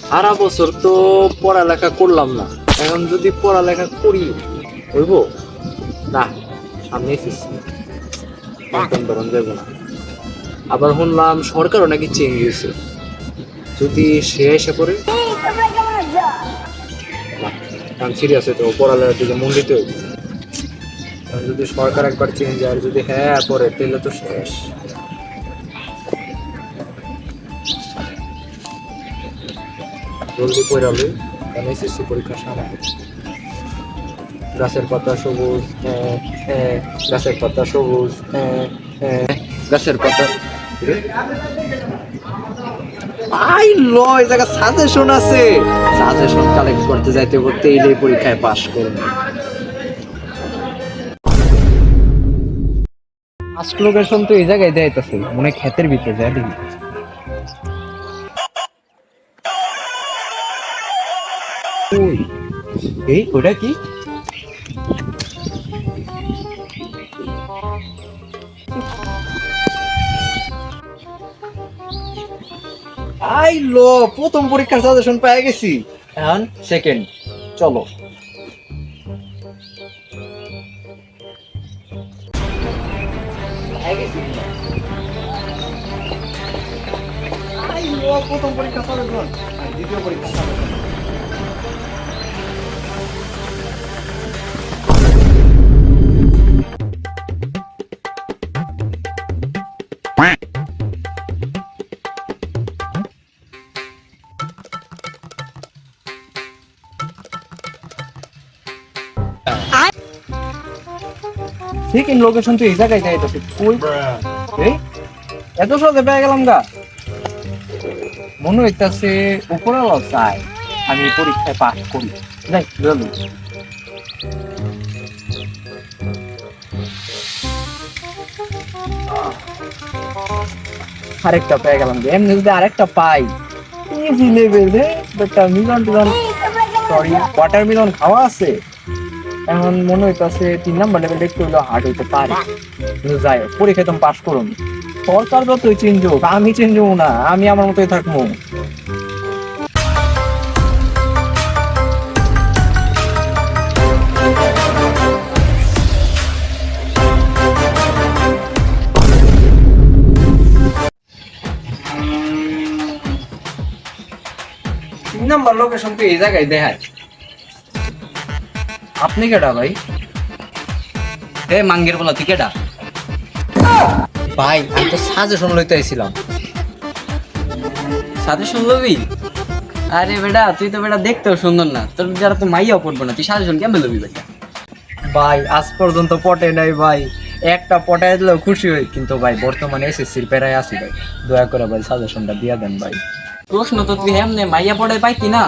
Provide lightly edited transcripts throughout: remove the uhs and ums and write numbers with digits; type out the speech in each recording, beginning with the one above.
সারা বছর তো পড়ালেখা করলাম না, এখন যদি পড়ালেখা করি হইব না, সামনে ধরন যাবো না। আবার শুনলাম সরকারও নাকি চেঞ্জ হয়েছে, যদি সে এসে পড়ে আমি সিরিয়াস হইতে পড়ালেখার দিকে মন দিতে হইব। যদি সরকার একবার চেঞ্জ হয়, যদি হ্যাঁ পরে তাহলে তো শেষ। জলদি পড়ালে এসএসসি পরীক্ষার সামনে। গাছের পাতা সবুজ, গাছের পাতা সবুজ, গাছের পাতা আই লয় জায়গা সাজেশন আছে, সাজেশন কালেক্ট করতে যাইতে করতে এই পরীক্ষায় পাশ করুন। ফার্স্ট লোকেশন তো এই জায়গায় যাইতেছে, মনে ক্ষেতের ভিতরে যায় দেখি। এই ওটা কি? আই লো, প্রথম পরীক্ষার সাজেশন পেয়ে গেছি, এখন সেকেন্ড। চলো প্রথম পরীক্ষা সাজেশন, দ্বিতীয় পরীক্ষা সাজেশন। সেকেন্ড লোকেশন তো এই জায়গায় যাইতেছে, কই এই এত সহজে পেয়ে গেলাম গা। মনে হইতেছে উপরওয়ালা চাই আমি এই পরীক্ষায় পাস করি। যাই চলো, আরেকটা পেয়ে গেলাম। এমনি যদি আরেকটা পাই ইজি লেভেল রে, একটা মিলন টিলন, সরি ওয়াটারমেলন খাওয়া আছে। এখন মনে হইতেছে 3 নাম্বার লেভেলটা একটু হলেও হার্ড হইতে পারে, কিন্তু যাই হোক পরীক্ষায় তুমি পাস করুন। সরকার যতই চেঞ্জ হোক আমি চেঞ্জ হবো না, আমি আমার মতোই থাকবো। নাম্বার লোকেশন তো এই জায়গায় দেখায়। আপনি কেডা ভাই? এ মাঙ্গের বলা তুই কেডা? ভাই আমি তো সাজেশন লইতে আইছিলাম। Suggestion lobby? আরে বেটা তুই তো বেটা দেখতেও সুন্দর না, তোর যারা তো মাইয়াও পড়বো না, তুই সাজেশন কেমন লবি বেটা? ভাই আজ পর্যন্ত পটে নাই ভাই, একটা পটায় দিলেও খুশি হই, কিন্তু ভাই বর্তমানে এসএসসির প্যারায় আছি ভাই, দয়া করে ভাই সাজেশনটা দিয়া দেন ভাই। প্রশ্ন তো তুই এমনি মাইয়া পড়ায় পাইতি না,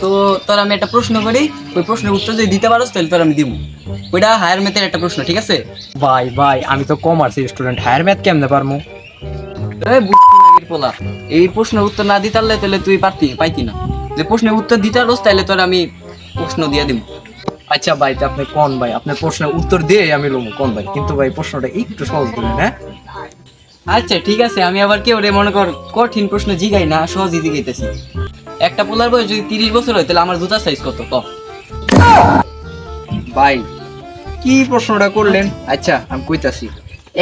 তো তোর আমি একটা প্রশ্ন করি, ওই প্রশ্নের উত্তর যদি দিতে পারোস তাহলে তোর আমি দিব। ওইটা হায়ার ম্যাথের একটা প্রশ্ন, ঠিক আছে? ভাই ভাই আমি তো কমার্সের স্টুডেন্ট, হায়ার ম্যাথ কেমনে পারমু? পোলা, এই প্রশ্নের উত্তর না দিতে পারলে তাহলে তুই পাইতি না। যে প্রশ্নের উত্তর দিতে পারোস তাহলে তোর আমি প্রশ্ন দিয়ে দিব। আচ্ছা ভাই তো আপনি কোন ভাই, আপনার প্রশ্নের উত্তর দিয়ে আমি লমু কোন ভাই, কিন্তু ভাই প্রশ্নটা একটু সহজ দিবেন। হ্যাঁ আচ্ছা ঠিক আছে, আমি আবার কেউ রে মনে কর কঠিন প্রশ্ন জিগাই না, সহজই জিগাইতেছি। একটা পোলার বয়স যদি 30 বছর হয় তাহলে আমার জুতার সাইজ কত ক? ভাই কি প্রশ্নটা করলেন? আচ্ছা আমি কইতাছি,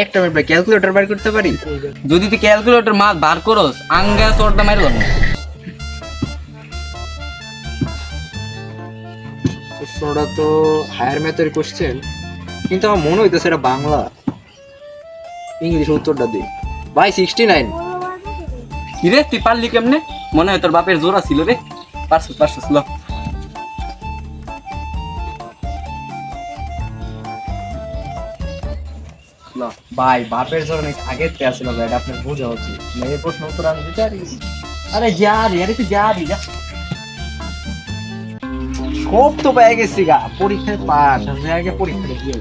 একটা মিনিট ভাই, ক্যালকুলেটর বের করতে পারি? যদি তুই ক্যালকুলেটর মাছ বার করস আঙ্গা চড়টা মারলাম। প্রশ্নটা তো হায়ার ম্যাথের কোশ্চেন, কিন্তু আমার মনে হইতেছে এটা বাংলা। ইংলিশ উত্তরটা দিই ভাই। 69। কি রে তুই পারলি কেমনে? মনে হয় তোর বাপের জোড়া ছিল রে। পারছিস ল। ভাই বাপের জন্য আগে ছিল ভাই, এটা আপনার বোঝা উচিত। এই প্রশ্ন উত্তর আমি দিতে পারি? আরে যা রে, আরে তুই যা রে যা। সব তো পেয়ে গেছি গা, পরীক্ষায় পাস আগে পরীক্ষাটা দিয়ে